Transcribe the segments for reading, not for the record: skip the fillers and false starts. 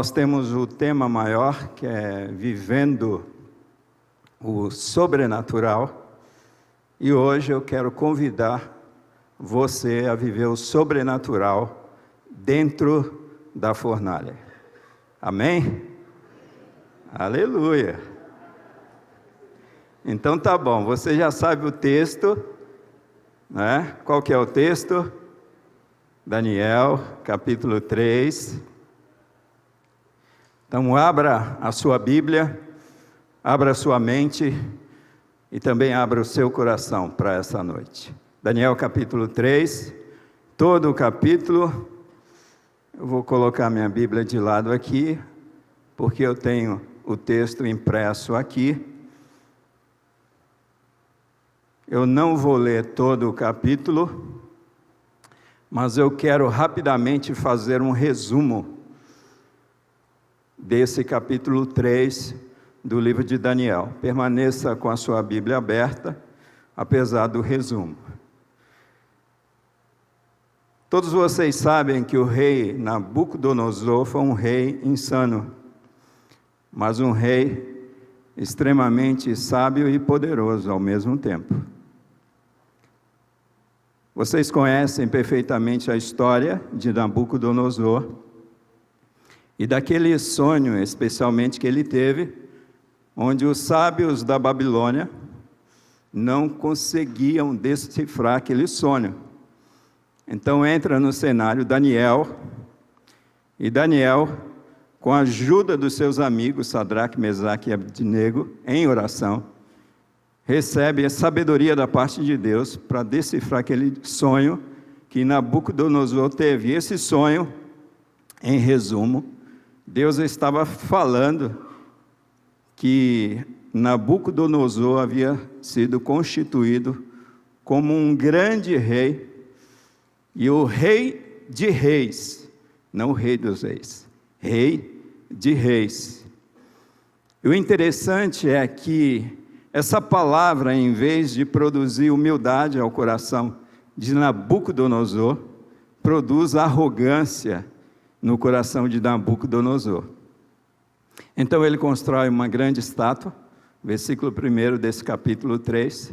Nós temos o tema maior, que é vivendo o sobrenatural, e hoje eu quero convidar você a viver o sobrenatural dentro da fornalha. Amém? Aleluia! Então tá bom, você já sabe o texto, né? Qual que é o texto? Daniel, capítulo 3. Então abra a sua Bíblia, abra a sua mente e também abra o seu coração para essa noite. Daniel capítulo 3, todo o capítulo. Eu vou colocar minha Bíblia de lado aqui, porque eu tenho o texto impresso aqui. Eu não vou ler todo o capítulo, mas eu quero rapidamente fazer um resumo desse capítulo 3 do livro de Daniel. Permaneça com a sua Bíblia aberta, apesar do resumo. Todos vocês sabem que o rei Nabucodonosor foi um rei insano, mas um rei extremamente sábio e poderoso ao mesmo tempo. Vocês conhecem perfeitamente a história de Nabucodonosor e daquele sonho, especialmente, que ele teve, onde os sábios da Babilônia não conseguiam decifrar aquele sonho. Então entra no cenário Daniel, e Daniel, com a ajuda dos seus amigos, Sadraque, Mesaque e Abdenego, em oração, recebe a sabedoria da parte de Deus para decifrar aquele sonho que Nabucodonosor teve. E esse sonho, em resumo, Deus estava falando que Nabucodonosor havia sido constituído como um grande rei, e o rei de reis, não o rei dos reis, rei de reis. E o interessante é que essa palavra, em vez de produzir humildade ao coração de Nabucodonosor, produz arrogância no coração de Nabucodonosor. Então ele constrói uma grande estátua, versículo 1 desse capítulo 3.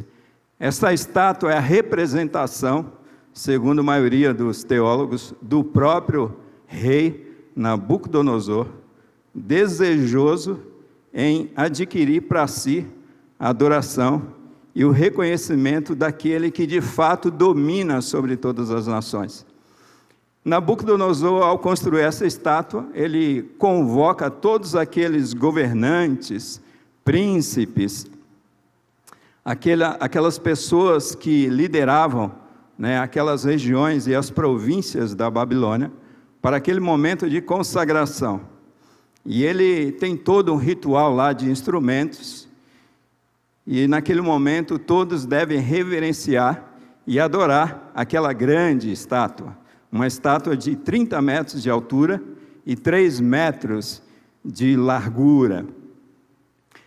Essa estátua é a representação, segundo a maioria dos teólogos, do próprio rei Nabucodonosor, desejoso em adquirir para si a adoração e o reconhecimento daquele que de fato domina sobre todas as nações. Nabucodonosor, ao construir essa estátua, ele convoca todos aqueles governantes, príncipes, aquelas pessoas que lideravam, aquelas regiões e as províncias da Babilônia, para aquele momento de consagração. E ele tem todo um ritual lá de instrumentos, e naquele momento todos devem reverenciar e adorar aquela grande estátua. Uma estátua de 30 metros de altura e 3 metros de largura.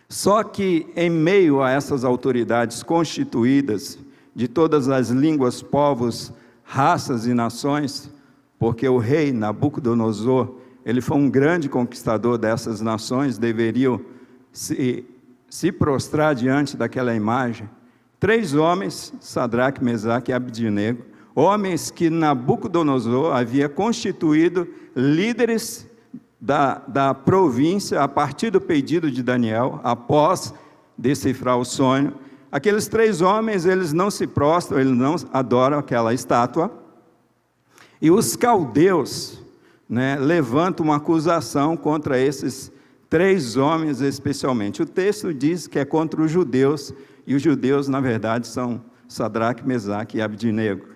Só que em meio a essas autoridades constituídas, de todas as línguas, povos, raças e nações, porque o rei Nabucodonosor, ele foi um grande conquistador dessas nações, deveriam se prostrar diante daquela imagem. 3 homens, Sadraque, Mesaque e Abdenego, homens que Nabucodonosor havia constituído líderes da província, a partir do pedido de Daniel, após decifrar o sonho. Aqueles 3 homens, eles não se prostram, eles não adoram aquela estátua. E os caldeus, levantam uma acusação contra esses 3 homens especialmente. O texto diz que é contra os judeus, e os judeus, na verdade, são Sadraque, Mesaque e Abdenego.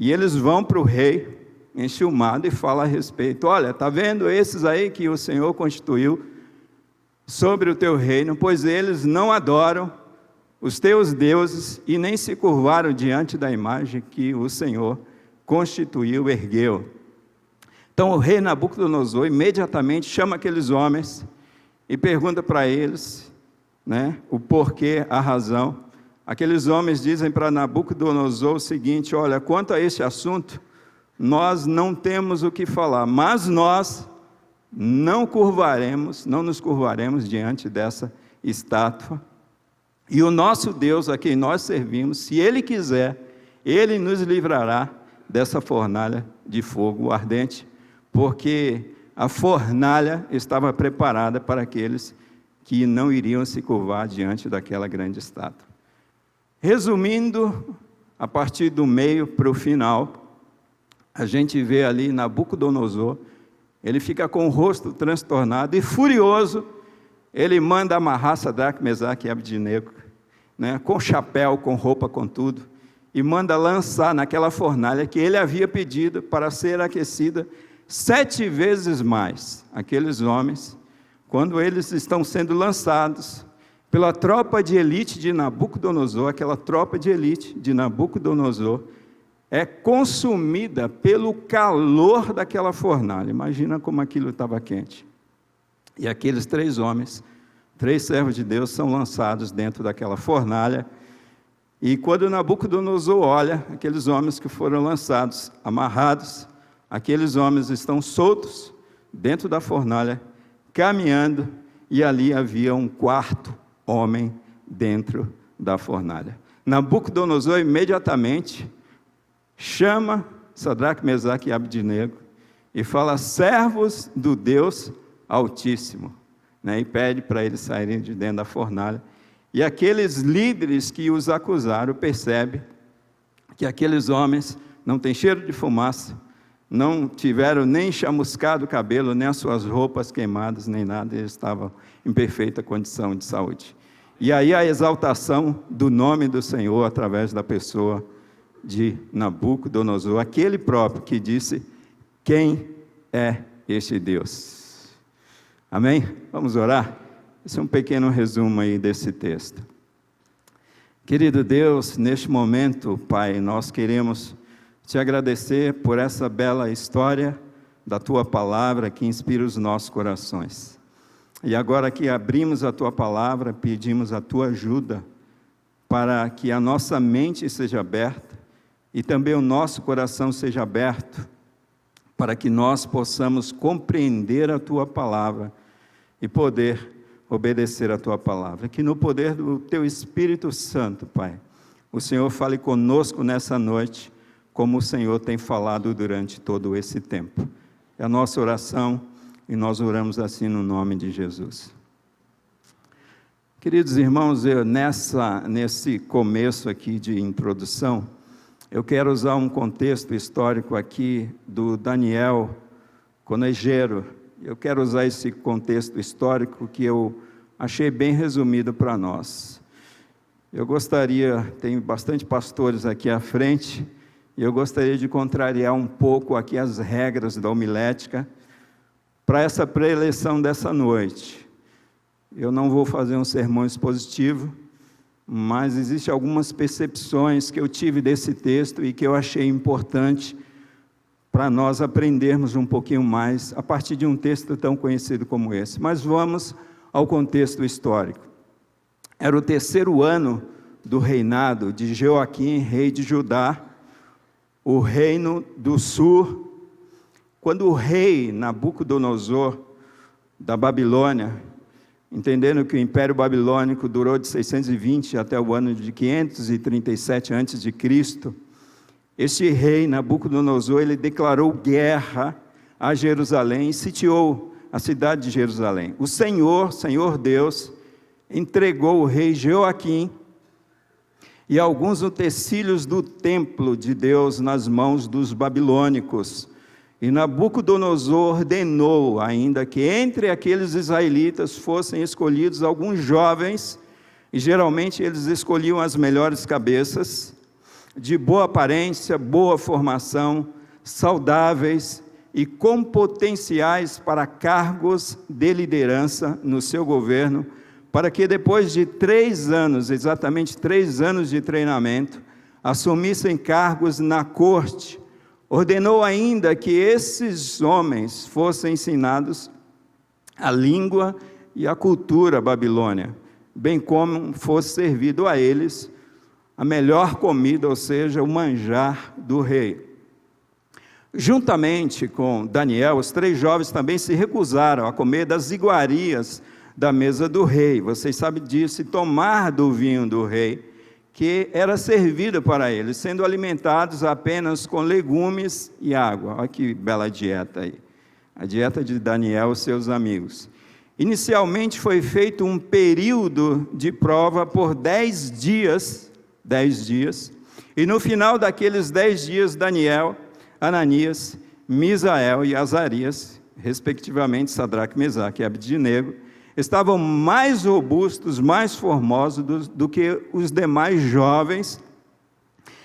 E eles vão para o rei, enciumado, e falam a respeito: olha, está vendo esses aí que o Senhor constituiu sobre o teu reino, pois eles não adoram os teus deuses e nem se curvaram diante da imagem que o Senhor constituiu, ergueu. Então o rei Nabucodonosor imediatamente chama aqueles homens e pergunta para eles, o porquê, a razão. Aqueles homens dizem para Nabucodonosor o seguinte: olha, quanto a este assunto, nós não temos o que falar, mas nós não nos curvaremos diante dessa estátua. E o nosso Deus, a quem nós servimos, se Ele quiser, Ele nos livrará dessa fornalha de fogo ardente, porque a fornalha estava preparada para aqueles que não iriam se curvar diante daquela grande estátua. Resumindo, a partir do meio para o final, a gente vê ali Nabucodonosor, ele fica com o rosto transtornado e furioso, ele manda amarrar Sadraque, Mesaque e Abdenego, né, com chapéu, com roupa, com tudo, e manda lançar naquela fornalha que ele havia pedido para ser aquecida 7 vezes mais. Aqueles homens, quando eles estão sendo lançados pela tropa de elite de Nabucodonosor, aquela tropa de elite de Nabucodonosor, é consumida pelo calor daquela fornalha. Imagina como aquilo estava quente. E aqueles 3 homens, 3 servos de Deus, são lançados dentro daquela fornalha. E quando Nabucodonosor olha, aqueles homens que foram lançados, amarrados, aqueles homens estão soltos dentro da fornalha, caminhando, e ali havia um 4º homem dentro da fornalha. Nabucodonosor imediatamente chama Sadraque, Mesaque e Abdenego e fala: servos do Deus Altíssimo, né? E pede para eles saírem de dentro da fornalha. E aqueles líderes que os acusaram percebem que aqueles homens não têm cheiro de fumaça, não tiveram nem chamuscado o cabelo, nem as suas roupas queimadas, nem nada, eles estavam em perfeita condição de saúde. E aí a exaltação do nome do Senhor através da pessoa de Nabucodonosor, aquele próprio que disse: quem é este Deus? Amém? Vamos orar? Esse é um pequeno resumo aí desse texto. Querido Deus, neste momento, Pai, nós queremos te agradecer por essa bela história da Tua Palavra que inspira os nossos corações. E agora que abrimos a Tua Palavra, pedimos a Tua ajuda para que a nossa mente seja aberta e também o nosso coração seja aberto, para que nós possamos compreender a Tua Palavra e poder obedecer a Tua Palavra. Que no poder do Teu Espírito Santo, Pai, o Senhor fale conosco nessa noite, como o Senhor tem falado durante todo esse tempo. É a nossa oração e nós oramos assim no nome de Jesus. Queridos irmãos, nesse começo aqui de introdução, eu quero usar um contexto histórico aqui do Daniel Conejeiro. Eu quero usar esse contexto histórico que eu achei bem resumido para nós. Eu gostaria, tem bastante pastores aqui à frente, e eu gostaria de contrariar um pouco aqui as regras da homilética para essa preleção dessa noite. Eu não vou fazer um sermão expositivo, mas existem algumas percepções que eu tive desse texto e que eu achei importante para nós aprendermos um pouquinho mais a partir de um texto tão conhecido como esse. Mas vamos ao contexto histórico. Era o 3º ano do reinado de Joaquim, rei de Judá, o reino do sul, quando o rei Nabucodonosor da Babilônia, entendendo que o Império Babilônico durou de 620 até o ano de 537 a.C., este rei Nabucodonosor, ele declarou guerra a Jerusalém e sitiou a cidade de Jerusalém. O Senhor Deus, entregou o rei Joaquim e alguns utensílios do templo de Deus nas mãos dos babilônicos. E Nabucodonosor ordenou ainda que entre aqueles israelitas fossem escolhidos alguns jovens, e geralmente eles escolhiam as melhores cabeças, de boa aparência, boa formação, saudáveis e com potenciais para cargos de liderança no seu governo, para que depois de 3 anos, exatamente 3 anos de treinamento, assumissem cargos na corte. Ordenou ainda que esses homens fossem ensinados a língua e a cultura babilônia, bem como fosse servido a eles a melhor comida, ou seja, o manjar do rei. Juntamente com Daniel, os 3 jovens também se recusaram a comer das iguarias da mesa do rei. Vocês sabem disso, e tomar do vinho do rei, que era servido para eles, sendo alimentados apenas com legumes e água. Olha que bela dieta aí. A dieta de Daniel e seus amigos. Inicialmente foi feito um período de prova por 10 dias, e no final daqueles 10 dias, Daniel, Ananias, Misael e Azarias, respectivamente Sadraque, Mesaque e Abdinego, estavam mais robustos, mais formosos do que os demais jovens,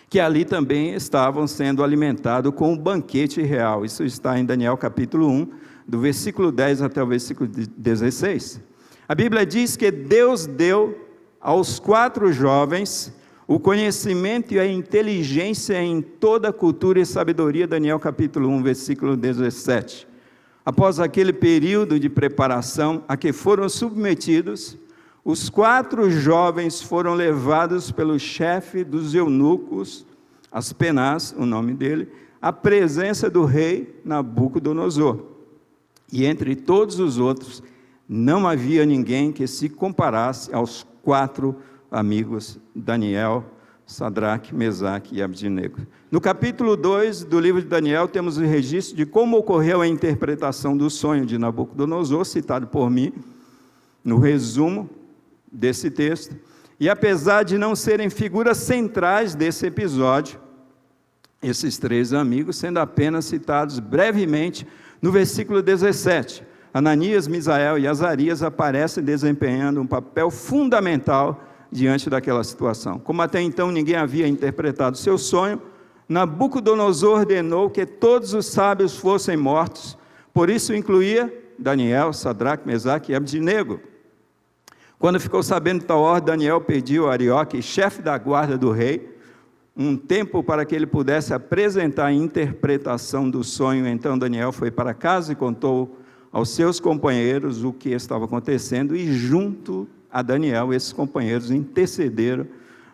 que ali também estavam sendo alimentados com o banquete real. Isso está em Daniel capítulo 1, do versículo 10 até o versículo 16. A Bíblia diz que Deus deu aos 4 jovens o conhecimento e a inteligência em toda a cultura e sabedoria, Daniel capítulo 1, versículo 17. Após aquele período de preparação a que foram submetidos, os 4 jovens foram levados pelo chefe dos eunucos, Aspenaz, o nome dele, à presença do rei Nabucodonosor. E entre todos os outros, não havia ninguém que se comparasse aos 4 amigos, Daniel, Sadraque, Mesaque e Abdinego. No capítulo 2 do livro de Daniel, temos o registro de como ocorreu a interpretação do sonho de Nabucodonosor, citado por mim, no resumo desse texto. E apesar de não serem figuras centrais desse episódio, esses 3 amigos, sendo apenas citados brevemente no versículo 17, Ananias, Misael e Azarias aparecem desempenhando um papel fundamental diante daquela situação. Como até então ninguém havia interpretado seu sonho, Nabucodonosor ordenou que todos os sábios fossem mortos, por isso incluía Daniel, Sadraque, Mesaque e Abdinego. Quando ficou sabendo tal ordem, Daniel pediu a Arioque, chefe da guarda do rei, um tempo para que ele pudesse apresentar a interpretação do sonho. Então Daniel foi para casa e contou aos seus companheiros o que estava acontecendo, e junto a Daniel, esses companheiros intercederam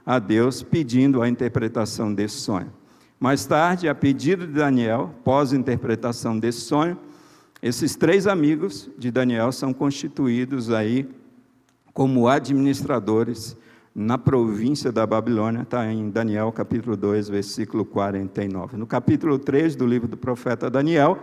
a Deus, pedindo a interpretação desse sonho. Mais tarde, a pedido de Daniel, após a interpretação desse sonho, esses 3 amigos de Daniel são constituídos aí como administradores na província da Babilônia, está em Daniel capítulo 2, versículo 49. No capítulo 3 do livro do profeta Daniel,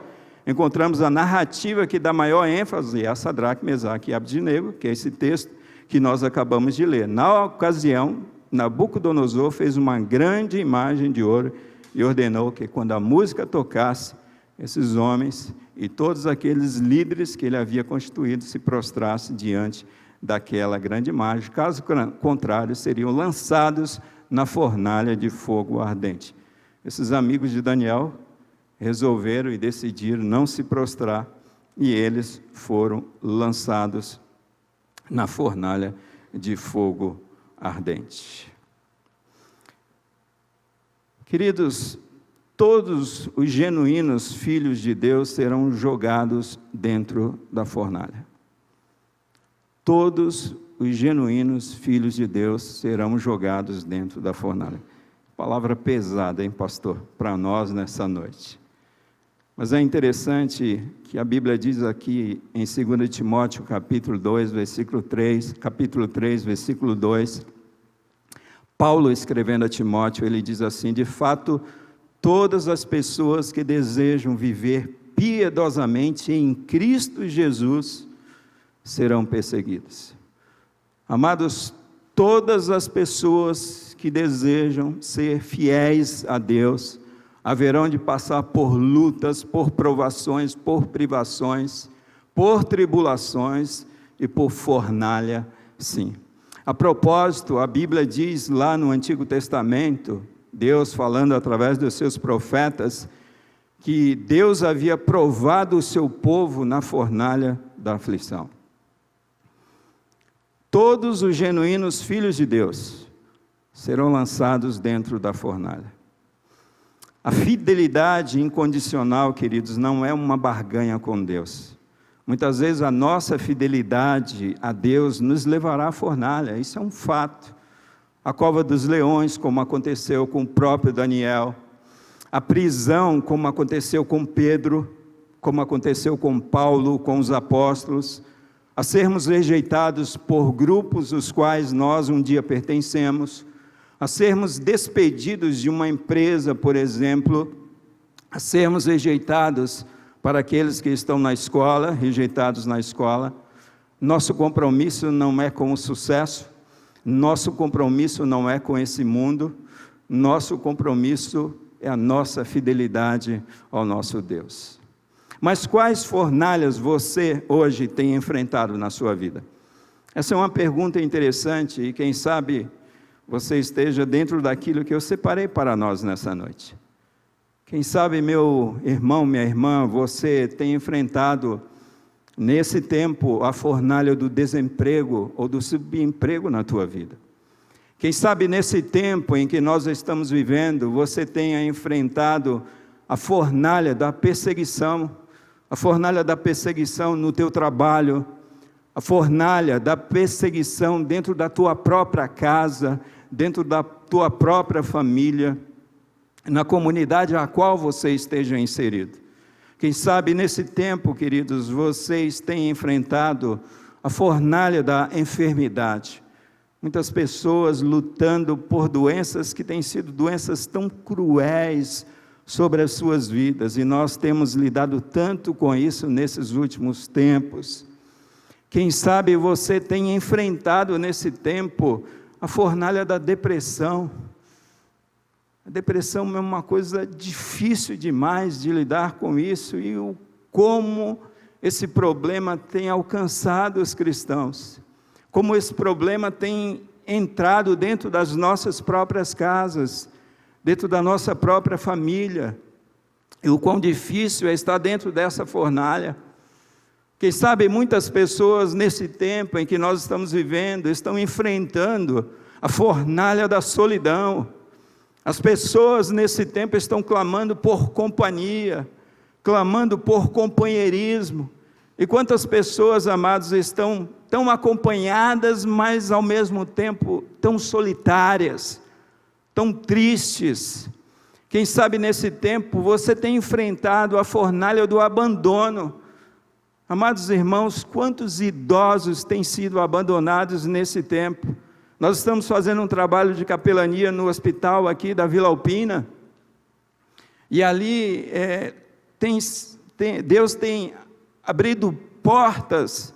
encontramos a narrativa que dá maior ênfase a Sadraque, Mesaque e Abdinego, que é esse texto que nós acabamos de ler. Na ocasião, Nabucodonosor fez uma grande imagem de ouro e ordenou que quando a música tocasse, esses homens e todos aqueles líderes que ele havia constituído se prostrassem diante daquela grande imagem. Caso contrário, seriam lançados na fornalha de fogo ardente. Esses amigos de Daniel resolveram e decidiram não se prostrar, e eles foram lançados na fornalha de fogo ardente. Queridos, todos os genuínos filhos de Deus serão jogados dentro da fornalha. Todos os genuínos filhos de Deus serão jogados dentro da fornalha. Palavra pesada, hein, pastor, para nós nessa noite. Mas é interessante que a Bíblia diz aqui em 2 Timóteo, capítulo 2, versículo 3, capítulo 3, versículo 2, Paulo escrevendo a Timóteo, ele diz assim: de fato, todas as pessoas que desejam viver piedosamente em Cristo Jesus serão perseguidas. Amados, todas as pessoas que desejam ser fiéis a Deus haverão de passar por lutas, por provações, por privações, por tribulações e por fornalha, sim. A propósito, a Bíblia diz lá no Antigo Testamento, Deus falando através dos seus profetas, que Deus havia provado o seu povo na fornalha da aflição. Todos os genuínos filhos de Deus serão lançados dentro da fornalha. A fidelidade incondicional, queridos, não é uma barganha com Deus. Muitas vezes a nossa fidelidade a Deus nos levará à fornalha, isso é um fato. A cova dos leões, como aconteceu com o próprio Daniel. a prisão, como aconteceu com Pedro, como aconteceu com Paulo, com os apóstolos, a sermos rejeitados por grupos os quais nós um dia pertencemos, a sermos despedidos de uma empresa, por exemplo, a sermos rejeitados para aqueles que estão na escola, rejeitados na escola. Nosso compromisso não é com o sucesso, nosso compromisso não é com esse mundo, nosso compromisso é a nossa fidelidade ao nosso Deus. Mas quais fornalhas você hoje tem enfrentado na sua vida? Essa é uma pergunta interessante e quem sabe você esteja dentro daquilo que eu separei para nós nessa noite. Quem sabe, meu irmão, minha irmã, você tem enfrentado nesse tempo a fornalha do desemprego ou do subemprego na tua vida. Quem sabe nesse tempo em que nós estamos vivendo, você tenha enfrentado a fornalha da perseguição, no teu trabalho, a fornalha da perseguição dentro da tua própria casa, dentro da tua própria família, na comunidade a qual você esteja inserido. Quem sabe nesse tempo, queridos, vocês têm enfrentado a fornalha da enfermidade. Muitas pessoas lutando por doenças que têm sido doenças tão cruéis sobre as suas vidas, e nós temos lidado tanto com isso nesses últimos tempos. Quem sabe você tem enfrentado nesse tempo a fornalha da depressão. A depressão é uma coisa difícil demais de lidar com isso, e como esse problema tem alcançado os cristãos, como esse problema tem entrado dentro das nossas próprias casas, dentro da nossa própria família, e o quão difícil é estar dentro dessa fornalha. Quem sabe muitas pessoas nesse tempo em que nós estamos vivendo, estão enfrentando a fornalha da solidão. As pessoas nesse tempo estão clamando por companhia, clamando por companheirismo. E quantas pessoas, amados, estão tão acompanhadas, mas ao mesmo tempo tão solitárias, tão tristes. Quem sabe nesse tempo você tem enfrentado a fornalha do abandono. Amados irmãos, quantos idosos têm sido abandonados nesse tempo? Nós estamos fazendo um trabalho de capelania no hospital aqui da Vila Alpina, e ali Deus tem abrido portas,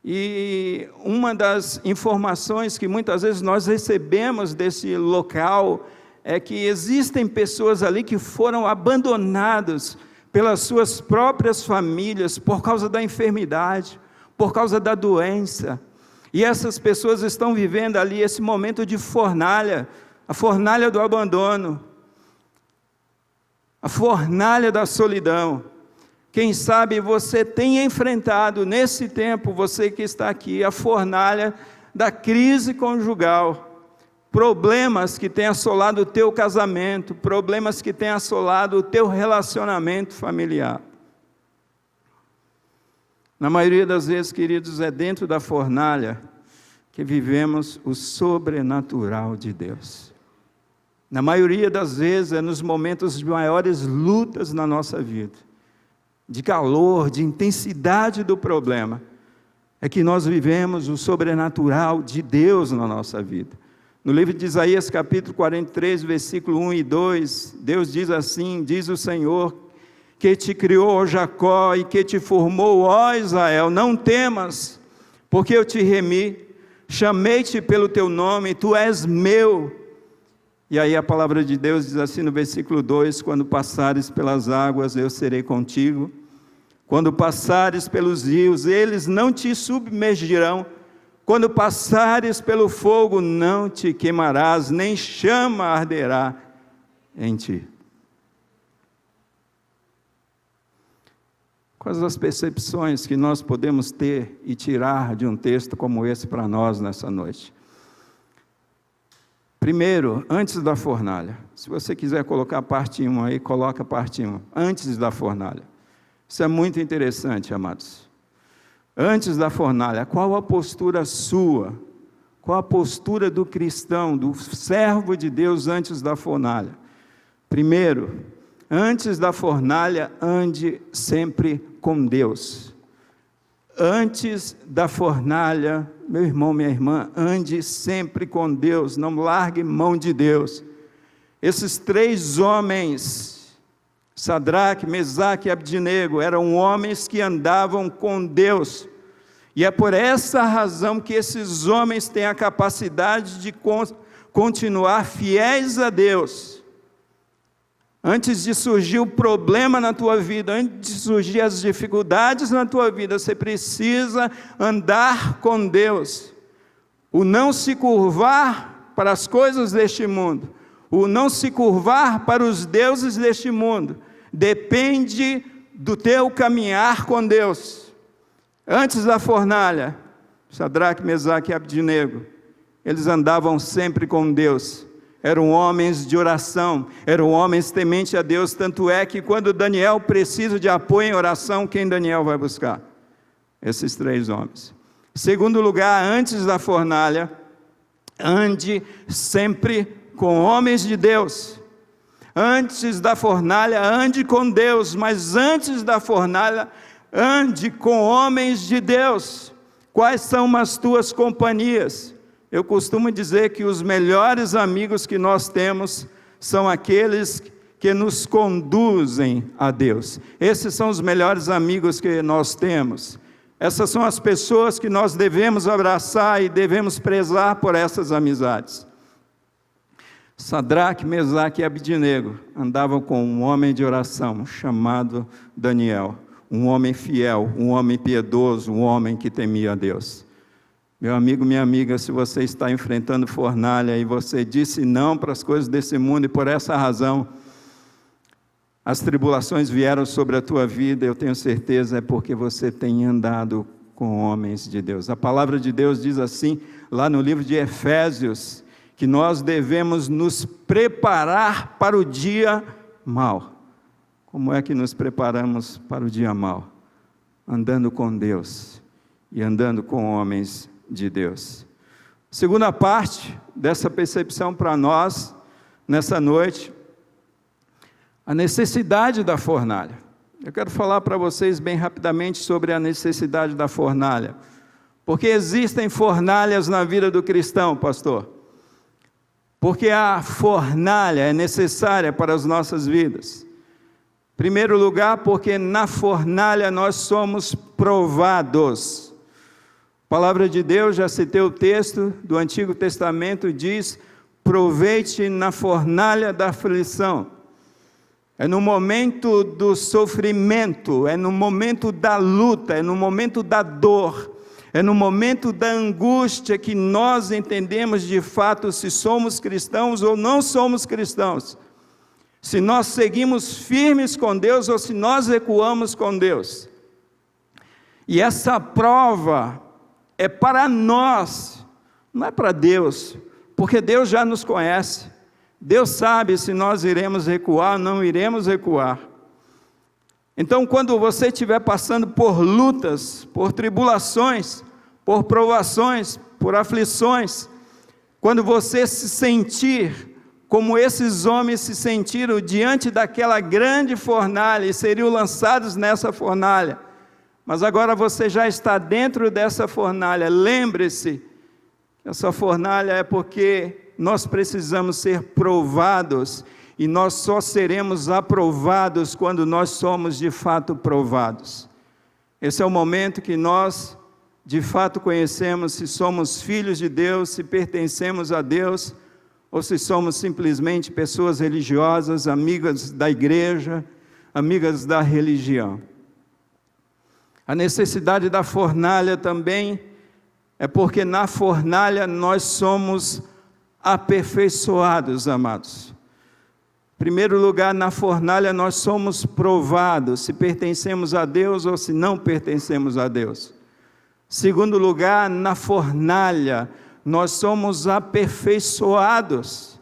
e uma das informações que muitas vezes nós recebemos desse local, é que existem pessoas ali que foram abandonadas pelas suas próprias famílias, por causa da enfermidade, por causa da doença, e essas pessoas estão vivendo ali esse momento de fornalha, a fornalha do abandono, a fornalha da solidão. Quem sabe você tem enfrentado nesse tempo, você que está aqui, a fornalha da crise conjugal, problemas que têm assolado o teu casamento, problemas que têm assolado o teu relacionamento familiar. Na maioria das vezes, queridos, é dentro da fornalha que vivemos o sobrenatural de Deus. Na maioria das vezes, é nos momentos de maiores lutas na nossa vida, de calor, de intensidade do problema, é que nós vivemos o sobrenatural de Deus na nossa vida. No livro de Isaías, capítulo 43, versículo 1 e 2, Deus diz assim: diz o Senhor, que te criou, ó Jacó, e que te formou, ó Israel, não temas, porque eu te remi, chamei-te pelo teu nome, tu és meu. E aí a palavra de Deus diz assim no versículo 2, quando passares pelas águas, eu serei contigo, quando passares pelos rios, eles não te submergirão, quando passares pelo fogo, não te queimarás, nem chama arderá em ti. Quais as percepções que nós podemos ter e tirar de um texto como esse para nós nessa noite? Primeiro, antes da fornalha. Se você quiser colocar a parte 1 aí, coloca a parte 1. Antes da fornalha. Isso é muito interessante, amados. Antes da fornalha, qual a postura sua? Qual a postura do cristão, do servo de Deus antes da fornalha? Primeiro, antes da fornalha, ande sempre com Deus. Antes da fornalha, meu irmão, minha irmã, ande sempre com Deus, não largue mão de Deus. Esses 3 homens, Sadraque, Mesaque e Abdinego, eram homens que andavam com Deus. E é por essa razão que esses homens têm a capacidade de continuar fiéis a Deus. Antes de surgir o problema na tua vida, antes de surgir as dificuldades na tua vida, você precisa andar com Deus. O não se curvar para as coisas deste mundo, o não se curvar para os deuses deste mundo, depende do teu caminhar com Deus. Antes da fornalha, Sadraque, Mesaque e Abdinego, eles andavam sempre com Deus. Eram homens de oração, eram homens tementes a Deus, tanto é que quando Daniel precisa de apoio em oração, quem Daniel vai buscar? Esses 3 homens. Segundo lugar, antes da fornalha, ande sempre com homens de Deus. Antes da fornalha, ande com Deus, mas antes da fornalha, ande com homens de Deus. Quais são as tuas companhias? Eu costumo dizer que os melhores amigos que nós temos são aqueles que nos conduzem a Deus. Esses são os melhores amigos que nós temos. Essas são as pessoas que nós devemos abraçar e devemos prezar por essas amizades. Sadraque, Mesaque e Abdinego andavam com um homem de oração chamado Daniel. Um homem fiel, um homem piedoso, um homem que temia a Deus. Meu amigo, minha amiga, se você está enfrentando fornalha e você disse não para as coisas desse mundo e por essa razão as tribulações vieram sobre a tua vida, eu tenho certeza é porque você tem andado com homens de Deus. A palavra de Deus diz assim, lá no livro de Efésios, que nós devemos nos preparar para o dia mau. Como é que nos preparamos para o dia mau? Andando com Deus e andando com homens de Deus. Segunda parte dessa percepção para nós, nessa noite, a necessidade da fornalha. Eu quero falar para vocês bem rapidamente sobre a necessidade da fornalha. Porque existem fornalhas na vida do cristão, pastor. Porque a fornalha é necessária para as nossas vidas. Em primeiro lugar, porque na fornalha nós somos provados. A palavra de Deus, já citei o texto do Antigo Testamento, diz, proveite na fornalha da aflição. É no momento do sofrimento, é no momento da luta, é no momento da dor, é no momento da angústia que nós entendemos de fato se somos cristãos ou não somos cristãos. Se nós seguimos firmes com Deus ou se nós recuamos com Deus. E essa prova é para nós, não é para Deus, porque Deus já nos conhece. Deus sabe se nós iremos recuar ou não iremos recuar. Então, quando você estiver passando por lutas, por tribulações, por provações, por aflições, quando você se sentir como esses homens se sentiram diante daquela grande fornalha e seriam lançados nessa fornalha, mas agora você já está dentro dessa fornalha, lembre-se, essa fornalha é porque nós precisamos ser provados, e nós só seremos aprovados quando nós somos de fato provados. Esse é o momento que nós de fato conhecemos se somos filhos de Deus, se pertencemos a Deus, ou se somos simplesmente pessoas religiosas, amigas da igreja, amigas da religião. A necessidade da fornalha também é porque na fornalha nós somos aperfeiçoados, amados. Em primeiro lugar, na fornalha nós somos provados, se pertencemos a Deus ou se não pertencemos a Deus. Segundo lugar, na fornalha nós somos aperfeiçoados.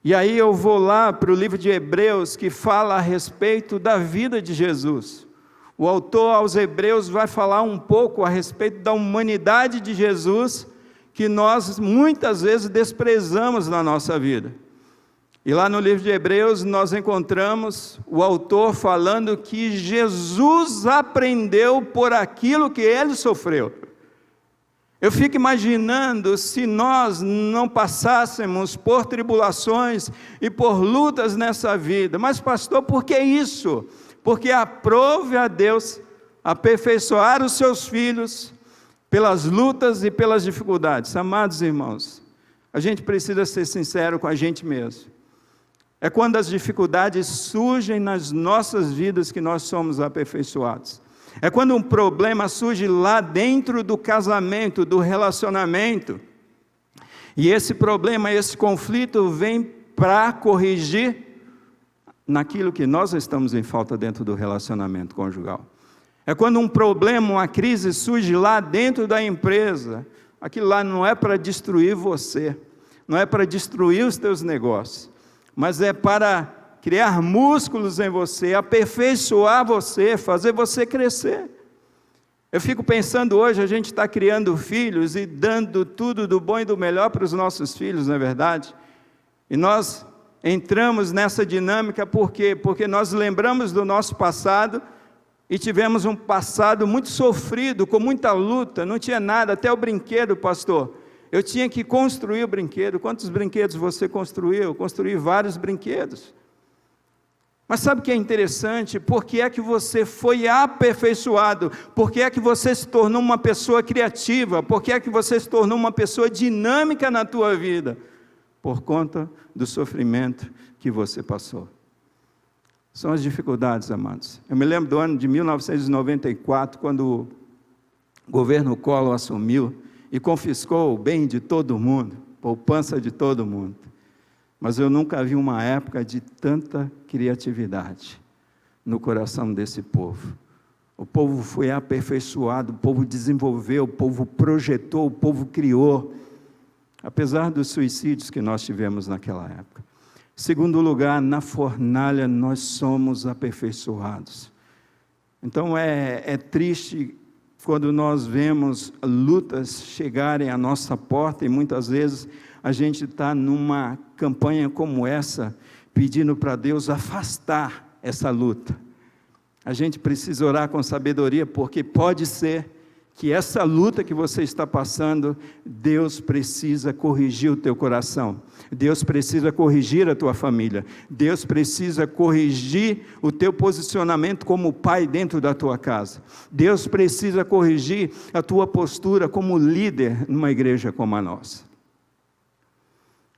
E aí eu vou lá para o livro de Hebreus, que fala a respeito da vida de Jesus. O autor aos Hebreus vai falar um pouco a respeito da humanidade de Jesus, que nós muitas vezes desprezamos na nossa vida. E lá no livro de Hebreus nós encontramos o autor falando que Jesus aprendeu por aquilo que ele sofreu. Eu fico imaginando se nós não passássemos por tribulações e por lutas nessa vida. Mas pastor, por que isso? Porque aprove a Deus aperfeiçoar os seus filhos pelas lutas e pelas dificuldades. Amados irmãos, a gente precisa ser sincero com a gente mesmo. É quando as dificuldades surgem nas nossas vidas que nós somos aperfeiçoados. É quando um problema surge lá dentro do casamento, do relacionamento. E esse problema, esse conflito vem para corrigir naquilo que nós estamos em falta dentro do relacionamento conjugal. É quando um problema, uma crise surge lá dentro da empresa. Aquilo lá não é para destruir você, não é para destruir os teus negócios, mas é para criar músculos em você, aperfeiçoar você, fazer você crescer. Eu fico pensando hoje, a gente está criando filhos e dando tudo do bom e do melhor para os nossos filhos, não é verdade? E nós entramos nessa dinâmica por quê? Porque nós lembramos do nosso passado e tivemos um passado muito sofrido, com muita luta, não tinha nada, até o brinquedo, pastor. Eu tinha que construir o brinquedo. Quantos brinquedos você construiu? Eu construí vários brinquedos. Mas sabe o que é interessante? Por que é que você foi aperfeiçoado? Por que é que você se tornou uma pessoa criativa? Por que é que você se tornou uma pessoa dinâmica na tua vida? Por conta do sofrimento que você passou. São as dificuldades, amados. Eu me lembro do ano de 1994, quando o governo Collor assumiu e confiscou o bem de todo mundo, poupança de todo mundo. Mas eu nunca vi uma época de tanta criatividade no coração desse povo. O povo foi aperfeiçoado, o povo desenvolveu, o povo projetou, o povo criou, apesar dos suicídios que nós tivemos naquela época. Segundo lugar, na fornalha nós somos aperfeiçoados. Então é triste quando nós vemos lutas chegarem à nossa porta e muitas vezes a gente está numa campanha como essa, pedindo para Deus afastar essa luta. A gente precisa orar com sabedoria, porque pode ser que essa luta que você está passando, Deus precisa corrigir o teu coração, Deus precisa corrigir a tua família, Deus precisa corrigir o teu posicionamento como pai dentro da tua casa, Deus precisa corrigir a tua postura como líder numa igreja como a nossa.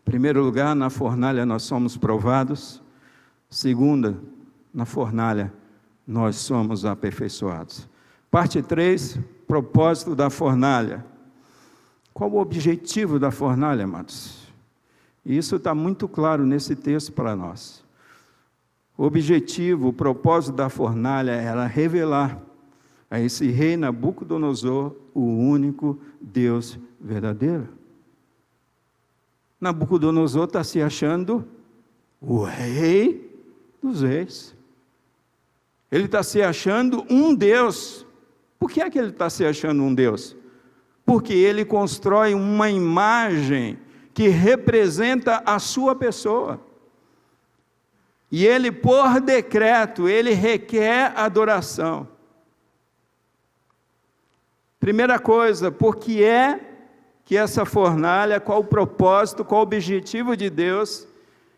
Em primeiro lugar, na fornalha nós somos provados. Segunda, na fornalha nós somos aperfeiçoados. Parte 3, propósito da fornalha. Qual o objetivo da fornalha, amados? Isso está muito claro nesse texto para nós. O objetivo, o propósito da fornalha era revelar a esse rei Nabucodonosor o único Deus verdadeiro. Nabucodonosor está se achando o rei dos reis. Ele está se achando um Deus. Por que é que ele está se achando um Deus? Porque ele constrói uma imagem que representa a sua pessoa. E ele, por decreto, ele requer adoração. Primeira coisa, por que é que essa fornalha, qual o propósito, qual o objetivo de Deus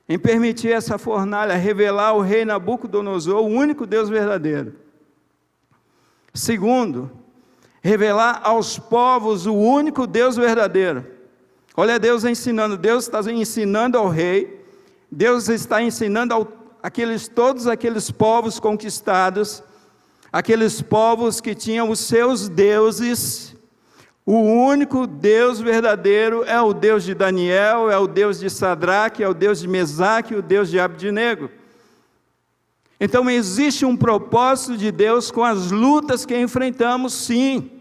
em permitir essa fornalha revelar ao rei Nabucodonosor o único Deus verdadeiro? Segundo, revelar aos povos o único Deus verdadeiro. Olha Deus ensinando, Deus está ensinando ao rei, Deus está ensinando todos aqueles povos conquistados, aqueles povos que tinham os seus deuses. O único Deus verdadeiro é o Deus de Daniel, é o Deus de Sadraque, é o Deus de Mesaque, o Deus de Abdenego. Então existe um propósito de Deus com as lutas que enfrentamos, sim.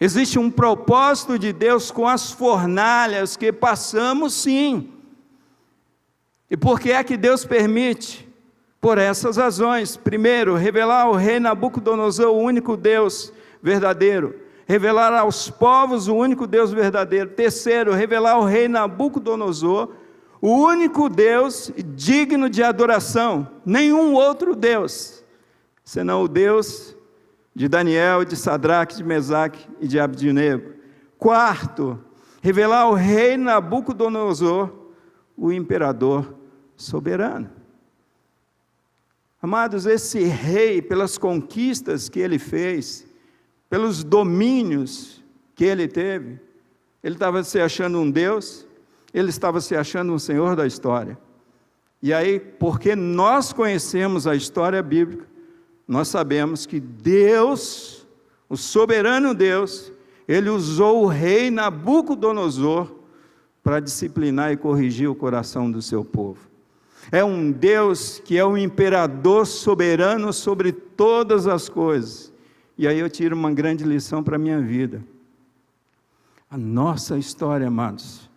Existe um propósito de Deus com as fornalhas que passamos, sim. E por que é que Deus permite? Por essas razões. Primeiro, revelar ao rei Nabucodonosor o único Deus verdadeiro. Revelar aos povos o único Deus verdadeiro. Terceiro, revelar ao rei Nabucodonosor o único Deus digno de adoração, nenhum outro Deus, senão o Deus de Daniel, de Sadraque, de Mesaque e de Abdinego. Quarto, revelar ao rei Nabucodonosor, o imperador soberano. Amados, esse rei, pelas conquistas que ele fez, pelos domínios que ele teve, ele estava se achando um Deus, ele estava se achando um Senhor da história. E aí, porque nós conhecemos a história bíblica, nós sabemos que Deus, o soberano Deus, ele usou o rei Nabucodonosor para disciplinar e corrigir o coração do seu povo. É um Deus que é o imperador soberano sobre todas as coisas. E aí eu tiro uma grande lição para a minha vida. A nossa história, amados,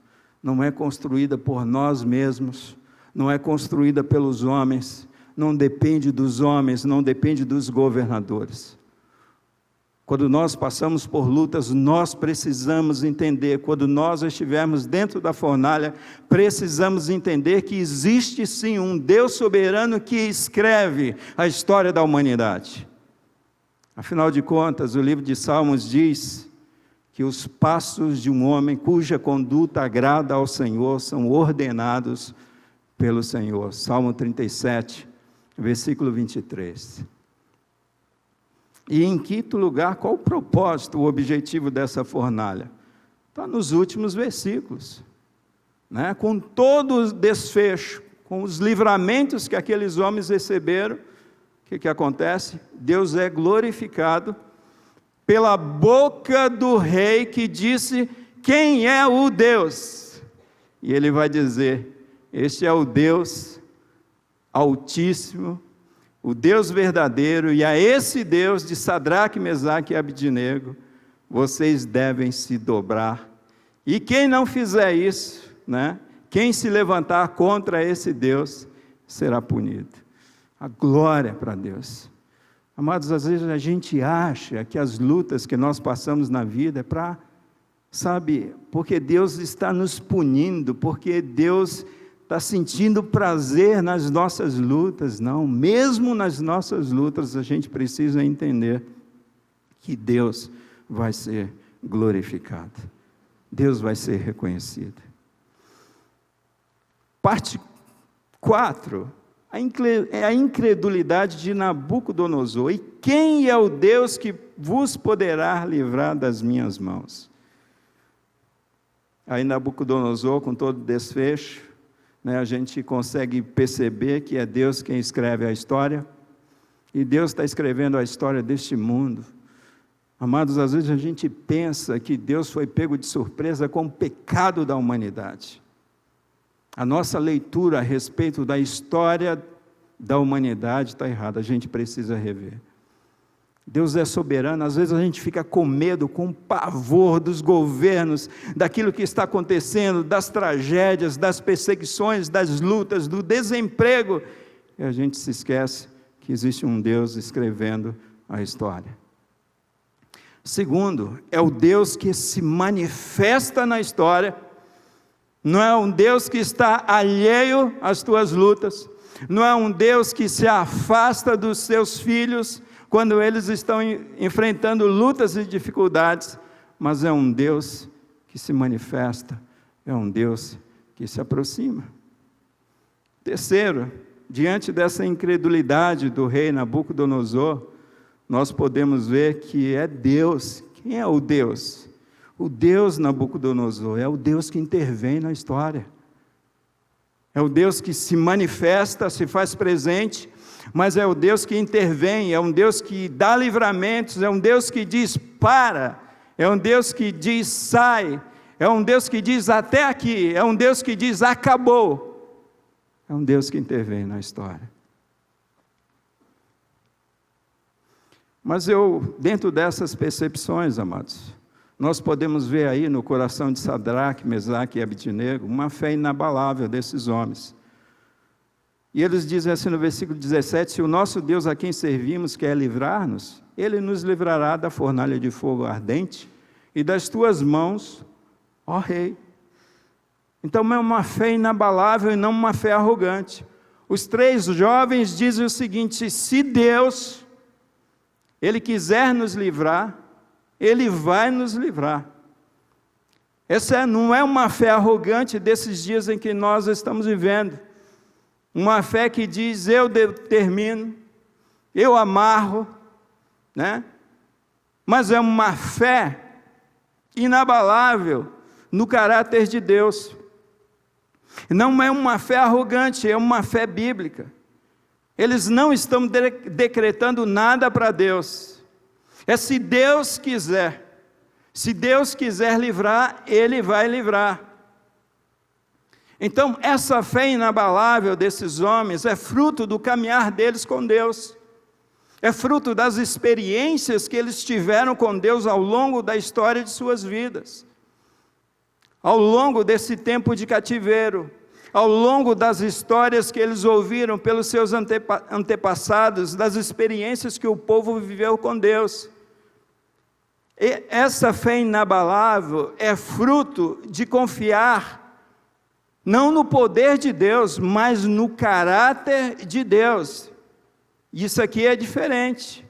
não é construída por nós mesmos, não é construída pelos homens, não depende dos homens, não depende dos governadores. Quando nós passamos por lutas, nós precisamos entender, quando nós estivermos dentro da fornalha, precisamos entender que existe sim um Deus soberano que escreve a história da humanidade. Afinal de contas, o livro de Salmos diz que os passos de um homem cuja conduta agrada ao Senhor são ordenados pelo Senhor. Salmo 37, versículo 23. E em quinto lugar, qual o propósito, o objetivo dessa fornalha? Está nos últimos versículos, né? Com todo o desfecho, com os livramentos que aqueles homens receberam, o que acontece? Deus é glorificado pela boca do rei que disse: quem é o Deus? E ele vai dizer: este é o Deus Altíssimo, o Deus verdadeiro, e a esse Deus de Sadraque, Mesaque e Abdinego, vocês devem se dobrar. E quem não fizer isso, né? Quem se levantar contra esse Deus, será punido. A glória para Deus. Amados, às vezes a gente acha que as lutas que nós passamos na vida é para, sabe, porque Deus está nos punindo, porque Deus está sentindo prazer nas nossas lutas. Não, mesmo nas nossas lutas a gente precisa entender que Deus vai ser glorificado, Deus vai ser reconhecido. Parte 4, a incredulidade de Nabucodonosor. E quem é o Deus que vos poderá livrar das minhas mãos? Aí Nabucodonosor, com todo o desfecho, a gente consegue perceber que é Deus quem escreve a história, e Deus está escrevendo a história deste mundo. Amados, às vezes a gente pensa que Deus foi pego de surpresa com o pecado da humanidade. A nossa leitura a respeito da história da humanidade está errada, a gente precisa rever. Deus é soberano, às vezes a gente fica com medo, com pavor dos governos, daquilo que está acontecendo, das tragédias, das perseguições, das lutas, do desemprego, e a gente se esquece que existe um Deus escrevendo a história. Segundo, é o Deus que se manifesta na história, não é um Deus que está alheio às tuas lutas, não é um Deus que se afasta dos seus filhos, quando eles estão enfrentando lutas e dificuldades, mas é um Deus que se manifesta, é um Deus que se aproxima. Terceiro, diante dessa incredulidade do rei Nabucodonosor, nós podemos ver que é Deus. Quem é o Deus? O Deus Nabucodonosor é o Deus que intervém na história. É o Deus que se manifesta, se faz presente, mas é o Deus que intervém, é um Deus que dá livramentos, é um Deus que diz para, é um Deus que diz sai, é um Deus que diz até aqui, é um Deus que diz acabou, é um Deus que intervém na história. Mas dentro dessas percepções, amados, nós podemos ver aí no coração de Sadraque, Mesaque e Abdinego, uma fé inabalável desses homens. E eles dizem assim no versículo 17, se o nosso Deus a quem servimos quer livrar-nos, Ele nos livrará da fornalha de fogo ardente e das tuas mãos, ó rei. Então é uma fé inabalável e não uma fé arrogante. Os 3 jovens dizem o seguinte: se Deus, Ele quiser nos livrar, Ele vai nos livrar. Essa não é uma fé arrogante desses dias em que nós estamos vivendo. Uma fé que diz: eu determino, eu amarro, né? Mas é uma fé inabalável no caráter de Deus. Não é uma fé arrogante, é uma fé bíblica. Eles não estão decretando nada para Deus. É se Deus quiser. Se Deus quiser livrar, Ele vai livrar. Então, essa fé inabalável desses homens é fruto do caminhar deles com Deus. É fruto das experiências que eles tiveram com Deus ao longo da história de suas vidas. Ao longo desse tempo de cativeiro, ao longo das histórias que eles ouviram pelos seus antepassados, das experiências que o povo viveu com Deus. E essa fé inabalável é fruto de confiar, não no poder de Deus, mas no caráter de Deus. Isso aqui é diferente.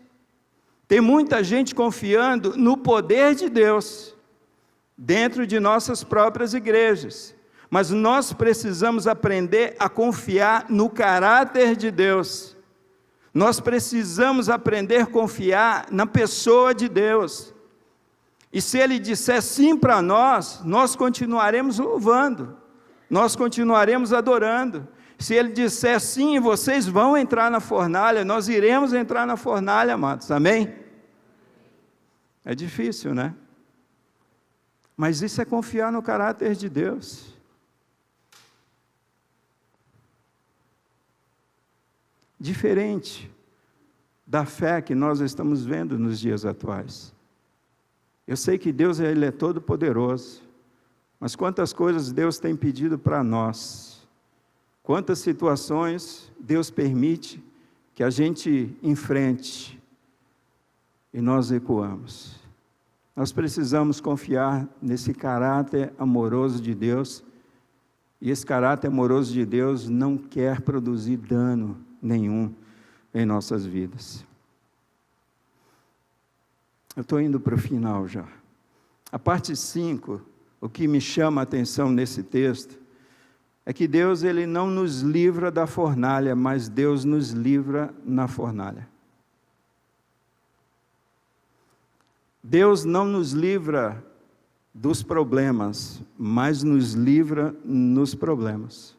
Tem muita gente confiando no poder de Deus, dentro de nossas próprias igrejas. Mas nós precisamos aprender a confiar no caráter de Deus. Nós precisamos aprender a confiar na pessoa de Deus. E se Ele disser sim para nós, nós continuaremos louvando, nós continuaremos adorando. Se Ele disser sim, vocês vão entrar na fornalha, nós iremos entrar na fornalha, amados, amém? É difícil, né? Mas isso é confiar no caráter de Deus. Diferente da fé que nós estamos vendo nos dias atuais. Eu sei que Deus Ele é todo poderoso, mas quantas coisas Deus tem pedido para nós, quantas situações Deus permite que a gente enfrente, e nós recuamos. Nós precisamos confiar nesse caráter amoroso de Deus, e esse caráter amoroso de Deus não quer produzir dano nenhum em nossas vidas. Eu estou indo para o final já. A parte 5, o que me chama a atenção nesse texto, é que Deus Ele não nos livra da fornalha, mas Deus nos livra na fornalha. Deus não nos livra dos problemas, mas nos livra nos problemas.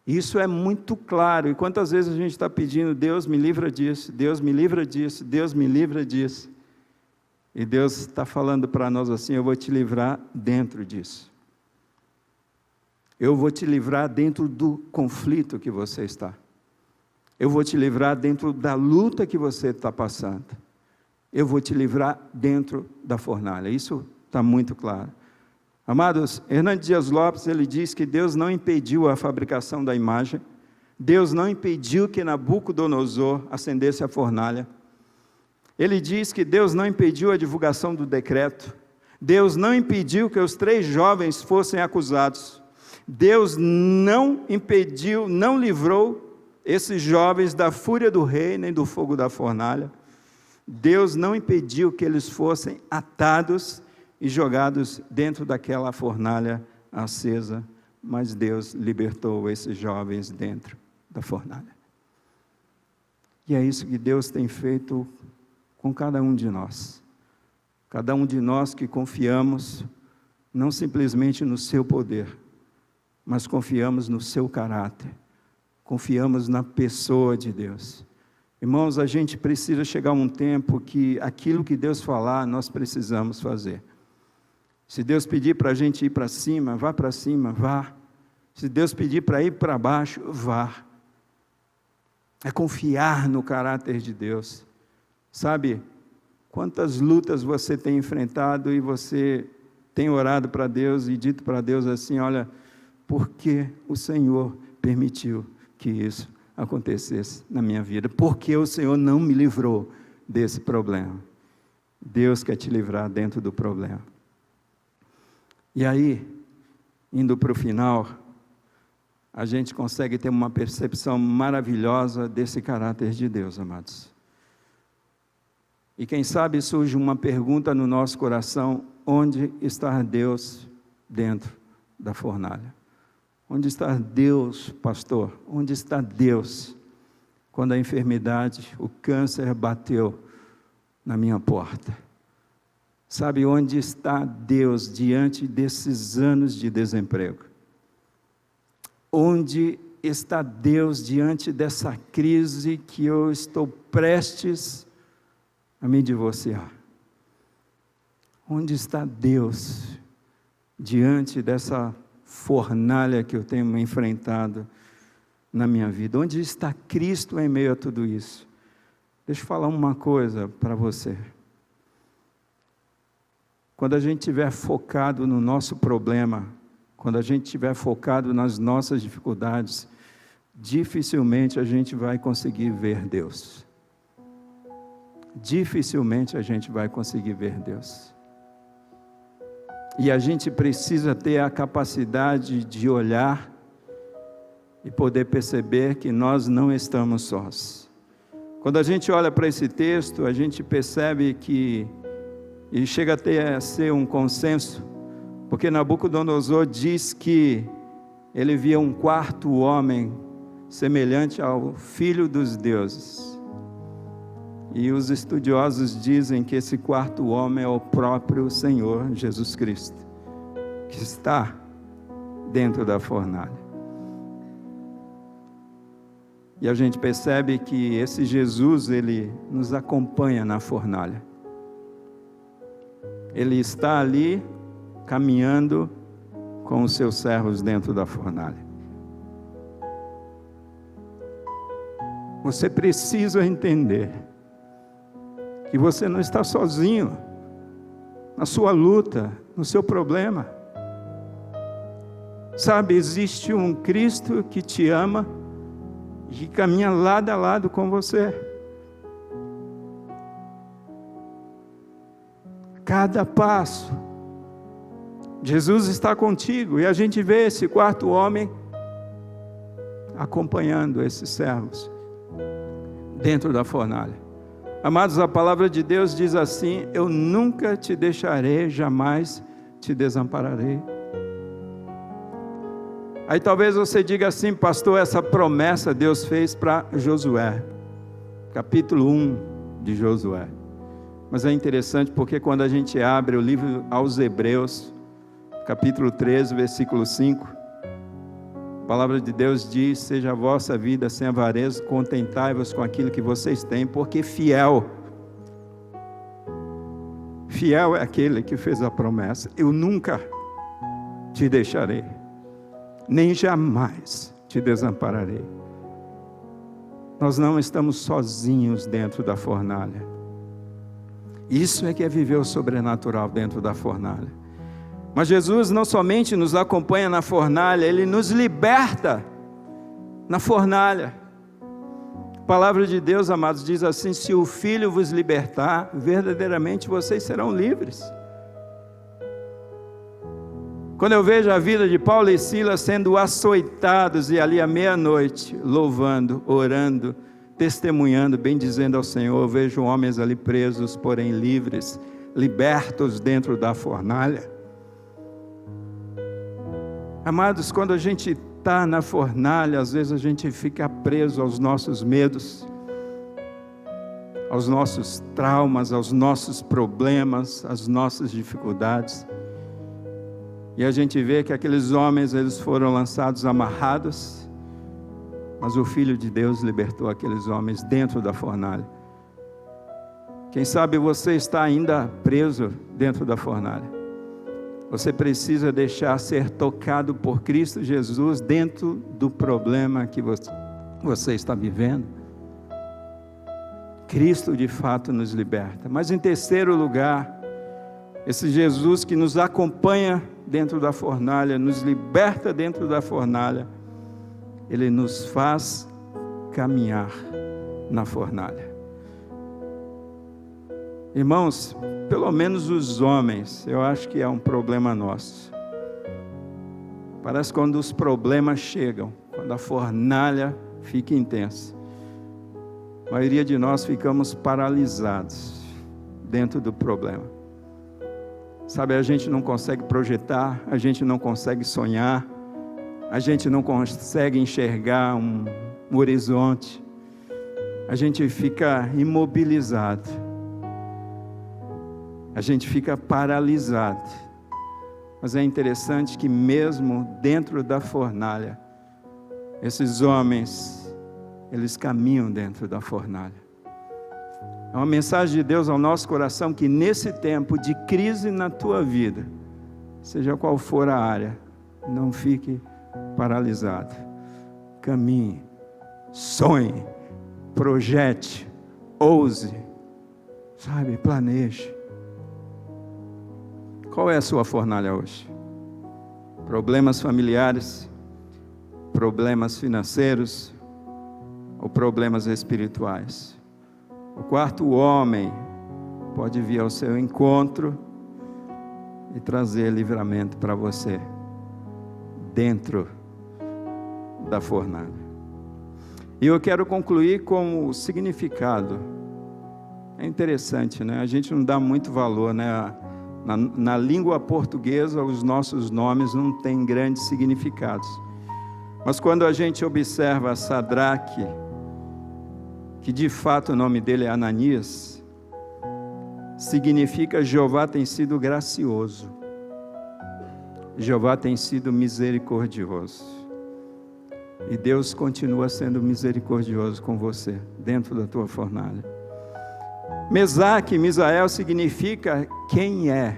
Isso é muito claro, e quantas vezes a gente está pedindo: Deus me livra disso, Deus me livra disso, Deus me livra disso. E Deus está falando para nós assim: eu vou te livrar dentro disso. Eu vou te livrar dentro do conflito que você está. Eu vou te livrar dentro da luta que você está passando. Eu vou te livrar dentro da fornalha. Isso está muito claro. Amados, Hernandes Dias Lopes, ele diz que Deus não impediu a fabricação da imagem. Deus não impediu que Nabucodonosor acendesse a fornalha. Ele diz que Deus não impediu a divulgação do decreto. Deus não impediu que os 3 jovens fossem acusados. Deus não impediu, não livrou esses jovens da fúria do rei, nem do fogo da fornalha. Deus não impediu que eles fossem atados e jogados dentro daquela fornalha acesa, mas Deus libertou esses jovens dentro da fornalha. E é isso que Deus tem feito com cada um de nós. Cada um de nós que confiamos, não simplesmente no seu poder, mas confiamos no seu caráter, confiamos na pessoa de Deus. Irmãos, a gente precisa chegar a um tempo que aquilo que Deus falar, nós precisamos fazer. Se Deus pedir para a gente ir para cima, vá para cima, vá. Se Deus pedir para ir para baixo, vá. É confiar no caráter de Deus. Sabe, quantas lutas você tem enfrentado e você tem orado para Deus e dito para Deus assim: olha, por que o Senhor permitiu que isso acontecesse na minha vida? Por que o Senhor não me livrou desse problema? Deus quer te livrar dentro do problema. E aí, indo para o final, a gente consegue ter uma percepção maravilhosa desse caráter de Deus, amados. E quem sabe surge uma pergunta no nosso coração: onde está Deus dentro da fornalha? Onde está Deus, pastor? Onde está Deus quando a enfermidade, o câncer bateu na minha porta? Sabe, onde está Deus diante desses anos de desemprego? Onde está Deus diante dessa crise que eu estou prestes a me divorciar? Onde está Deus diante dessa fornalha que eu tenho enfrentado na minha vida? Onde está Cristo em meio a tudo isso? Deixa eu falar uma coisa para você. Quando a gente estiver focado no nosso problema, quando a gente estiver focado nas nossas dificuldades, dificilmente a gente vai conseguir ver Deus. Dificilmente a gente vai conseguir ver Deus. E a gente precisa ter a capacidade de olhar e poder perceber que nós não estamos sós. Quando a gente olha para esse texto, a gente percebe que, e chega até a ser um consenso, porque Nabucodonosor diz que ele via um quarto homem semelhante ao Filho dos deuses. E os estudiosos dizem que esse quarto homem é o próprio Senhor Jesus Cristo, que está dentro da fornalha. E a gente percebe que esse Jesus, ele nos acompanha na fornalha. Ele está ali caminhando com os seus servos dentro da fornalha. Você precisa entender que você não está sozinho na sua luta, no seu problema. Sabe, existe um Cristo que te ama e que caminha lado a lado com você. Cada passo, Jesus está contigo, e a gente vê esse quarto homem acompanhando esses servos dentro da fornalha. Amados, a palavra de Deus diz assim: eu nunca te deixarei, jamais te desampararei. Aí talvez você diga assim: pastor, essa promessa Deus fez para Josué, capítulo 1 de Josué. Mas é interessante porque quando a gente abre o livro aos Hebreus, capítulo 13, versículo 5, a palavra de Deus diz: seja a vossa vida sem avareza, contentai-vos com aquilo que vocês têm, porque fiel é aquele que fez a promessa: eu nunca te deixarei, nem jamais te desampararei. Nós não estamos sozinhos dentro da fornalha. Isso é que é viver o sobrenatural dentro da fornalha. Mas Jesus não somente nos acompanha na fornalha, Ele nos liberta na fornalha. A palavra de Deus, amados, diz assim: se o Filho vos libertar, verdadeiramente vocês serão livres. Quando eu vejo a vida de Paulo e Silas sendo açoitados, e ali à meia-noite, louvando, orando, testemunhando, bendizendo ao Senhor, eu vejo homens ali presos, porém livres, libertos dentro da fornalha. Amados, quando a gente está na fornalha, às vezes a gente fica preso aos nossos medos, aos nossos traumas, aos nossos problemas, às nossas dificuldades. E a gente vê que aqueles homens, eles foram lançados amarrados, mas o Filho de Deus libertou aqueles homens dentro da fornalha. Quem sabe você está ainda preso dentro da fornalha. Você precisa deixar ser tocado por Cristo Jesus dentro do problema que você está vivendo. Cristo de fato nos liberta. Mas em terceiro lugar, esse Jesus que nos acompanha dentro da fornalha, nos liberta dentro da fornalha, Ele nos faz caminhar na fornalha. Irmãos, pelo menos os homens, eu acho que é um problema nosso. Parece quando os problemas chegam, quando a fornalha fica intensa. A maioria de nós ficamos paralisados dentro do problema. Sabe, a gente não consegue projetar, a gente não consegue sonhar, a gente não consegue enxergar um horizonte, a gente fica imobilizado, a gente fica paralisado. Mas é interessante que mesmo dentro da fornalha, esses homens, eles caminham dentro da fornalha. É uma mensagem de Deus ao nosso coração que nesse tempo de crise na tua vida, seja qual for a área, não fique paralisado. Caminhe, sonhe, projete, ouse, sabe, planeje. Qual é a sua fornalha hoje? Problemas familiares, problemas financeiros ou problemas espirituais? O quarto homem pode vir ao seu encontro e trazer livramento para você dentro da fornalha. E eu quero concluir com o significado. É interessante, né? A gente não dá muito valor, né? Na língua portuguesa, os nossos nomes não têm grandes significados. Mas quando a gente observa Sadraque, que de fato o nome dele é Ananias, significa Jeová tem sido gracioso, Jeová tem sido misericordioso, e Deus continua sendo misericordioso com você, dentro da tua fornalha. Mesaque, Misael significa quem é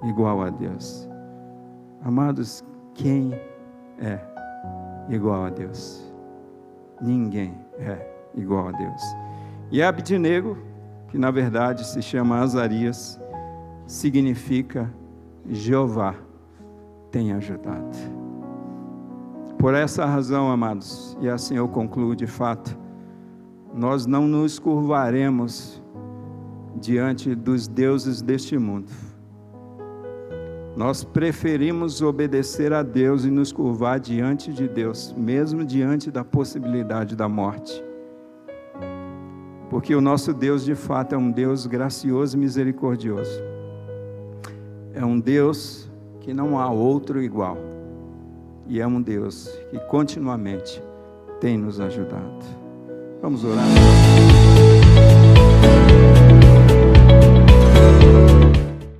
igual a Deus. Amados, quem é igual a Deus? Ninguém é igual a Deus. E Abdinego, que na verdade se chama Azarias, significa Jeová tem ajudado. Por essa razão, amados, e assim eu concluo de fato, nós não nos curvaremos diante dos deuses deste mundo. Nós preferimos obedecer a Deus e nos curvar diante de Deus, mesmo diante da possibilidade da morte. Porque o nosso Deus de fato é um Deus gracioso e misericordioso. É um Deus que não há outro igual. E é um Deus que continuamente tem nos ajudado. Vamos orar.